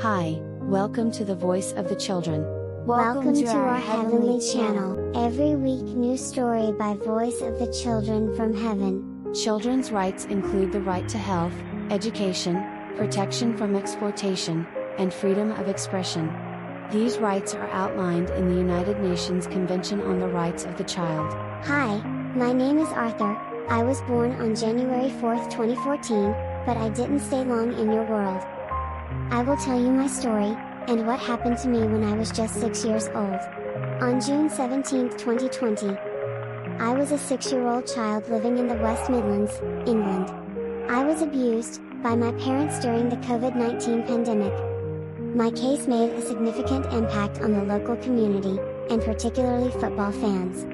Hi, welcome to the Voice of the Children. Welcome to our heavenly channel. Every week new story by Voice of the Children from heaven. Children's rights include the right to health, education, protection from exploitation, and freedom of expression. These rights are outlined in the United Nations Convention on the Rights of the Child. Hi, my name is Arthur. I was born on January 4th, 2014, but I didn't stay long in your world. I will tell you my story, and what happened to me when I was just 6 years old. On June 17, 2020, I was a 6-year-old child living in the West Midlands, England. I was abused by my parents during the COVID-19 pandemic. My case made a significant impact on the local community, and particularly football fans.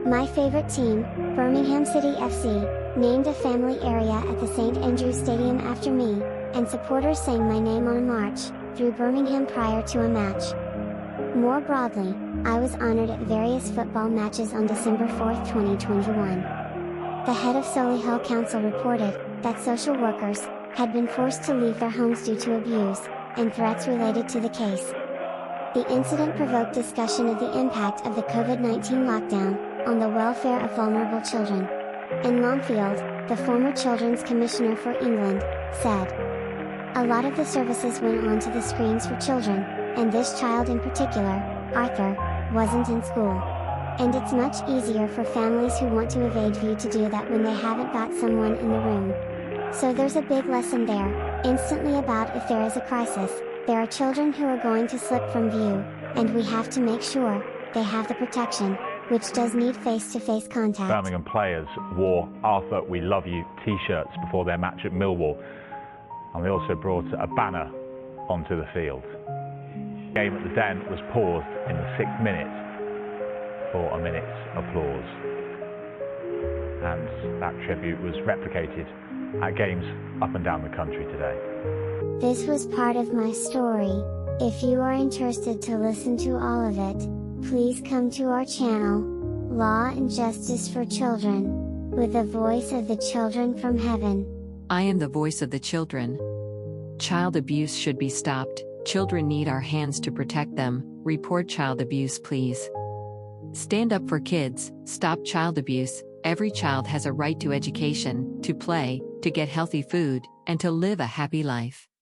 My favorite team, Birmingham City FC, named a family area at the St Andrews Stadium after me, and supporters sang my name on a march through Birmingham prior to a match. More broadly, I was honored at various football matches on December 4, 2021. The head of Solihull Council reported that social workers had been forced to leave their homes due to abuse and threats related to the case. The incident provoked discussion of the impact of the COVID-19 lockdown on the welfare of vulnerable children. And Longfield, the former Children's Commissioner for England, said, "A lot of the services went onto the screens for children, and this child in particular, Arthur, wasn't in school. And it's much easier for families who want to evade view to do that when they haven't got someone in the room. So there's a big lesson there, instantly about if there is a crisis, there are children who are going to slip from view, and we have to make sure they have the protection, which does need face-to-face contact." Birmingham players wore "Arthur, we love you" t-shirts before their match at Millwall, and they also brought a banner onto the field. The game at the Den was paused in the 6th minute for a minute's applause, and that tribute was replicated at games up and down the country today. This was part of my story. If you are interested to listen to all of it, please come to our channel, Law and Justice for Children, with the Voice of the Children from heaven. I am the voice of the children. Child abuse should be stopped. Children need our hands to protect them. Report child abuse, please. Stand up for kids, stop child abuse. Every child has a right to education, to play, to get healthy food, and to live a happy life.